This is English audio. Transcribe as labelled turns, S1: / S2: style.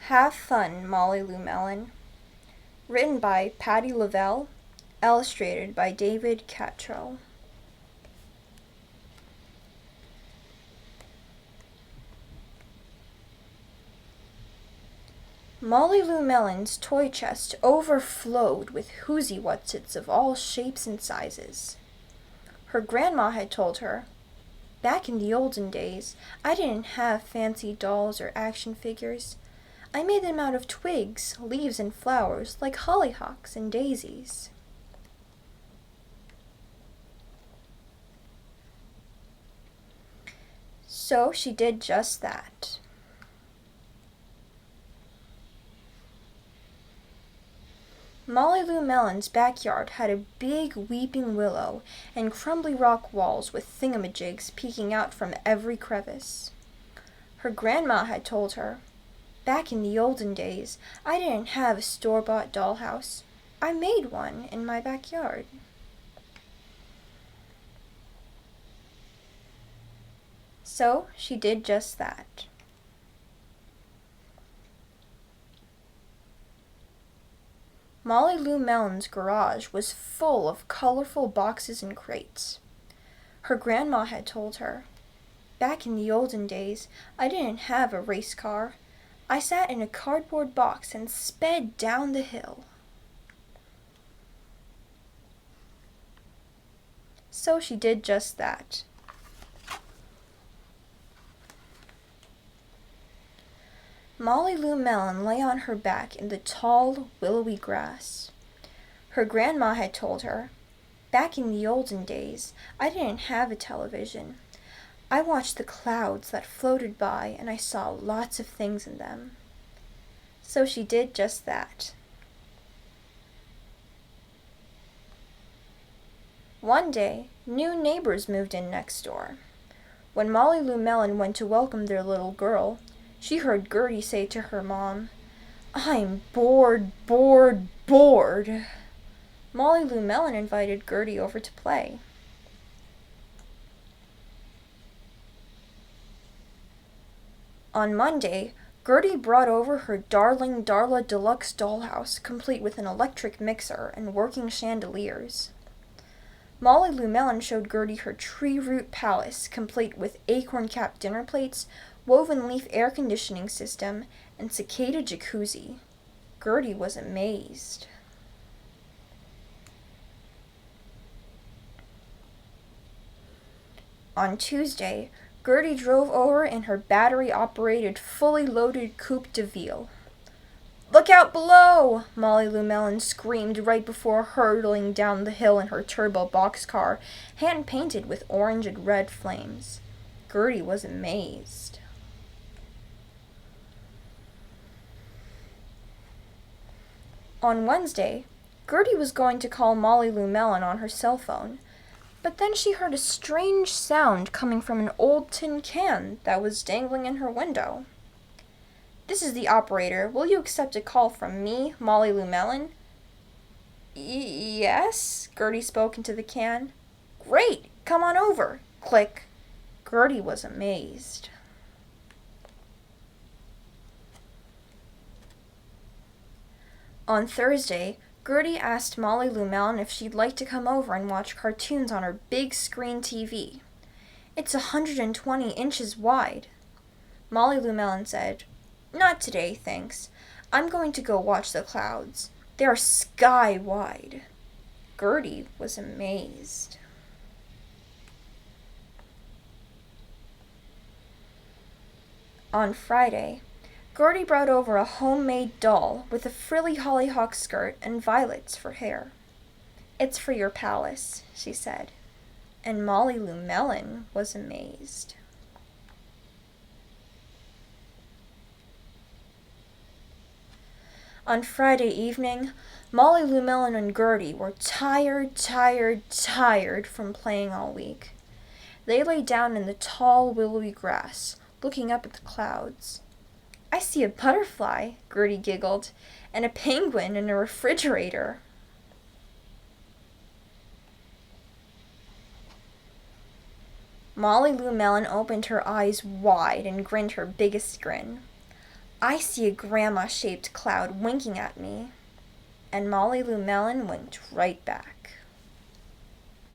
S1: Have Fun, Molly Lou Melon. Written by Patty Lovell. Illustrated by David Catrell. Molly Lou Melon's toy chest overflowed with whoosy-whatsits of all shapes and sizes. Her grandma had told her, "Back in the olden days, I didn't have fancy dolls or action figures. I made them out of twigs, leaves, and flowers like hollyhocks and daisies." So she did just that. Molly Lou Melon's backyard had a big weeping willow and crumbly rock walls with thingamajigs peeking out from every crevice. Her grandma had told her, "Back in the olden days, I didn't have a store-bought dollhouse. I made one in my backyard." So she did just that. Molly Lou Melon's garage was full of colorful boxes and crates. Her grandma had told her, "Back in the olden days, I didn't have a race car. I sat in a cardboard box and sped down the hill." So she did just that. Molly Lou Melon lay on her back in the tall, willowy grass. Her grandma had told her, "Back in the olden days, I didn't have a television. I watched the clouds that floated by and I saw lots of things in them." So she did just that. One day, new neighbors moved in next door. When Molly Lou Melon went to welcome their little girl, she heard Gertie say to her mom, "I'm bored, bored, bored." Molly Lou Melon invited Gertie over to play. On Monday, Gertie brought over her darling Darla Deluxe dollhouse, complete with an electric mixer and working chandeliers. Molly Lou Melon showed Gertie her tree root palace, complete with acorn-capped dinner plates, woven leaf air conditioning system, and cicada jacuzzi. Gertie was amazed. On Tuesday, Gertie drove over in her battery-operated, fully loaded Coupe de Ville. "Look out below!" Molly Lou Melon screamed right before hurtling down the hill in her turbo boxcar, hand-painted with orange and red flames. Gertie was amazed. On Wednesday, Gertie was going to call Molly Lou Melon on her cell phone, but then she heard a strange sound coming from an old tin can that was dangling in her window. "This is the operator. Will you accept a call from me, Molly Lou Melon?" "Yes," Gertie spoke into the can. "Great! Come on over." Click. Gertie was amazed. On Thursday, Gertie asked Molly Lou Melon if she'd like to come over and watch cartoons on her big screen TV. "It's 120 inches wide." Molly Lou Melon said, "Not today, thanks. I'm going to go watch the clouds. They are sky-wide." Gertie was amazed. On Friday, Gertie brought over a homemade doll with a frilly hollyhock skirt and violets for hair. "It's for your palace," she said. And Molly Lou Melon was amazed. On Friday evening, Molly Lou Melon and Gertie were tired from playing all week. They lay down in the tall, willowy grass, looking up at the clouds. "I see a butterfly," Gertie giggled, "and a penguin and a refrigerator." Molly Lou Melon opened her eyes wide and grinned her biggest grin. I see a grandma-shaped cloud winking at me. And Molly Lou Melon winked right back.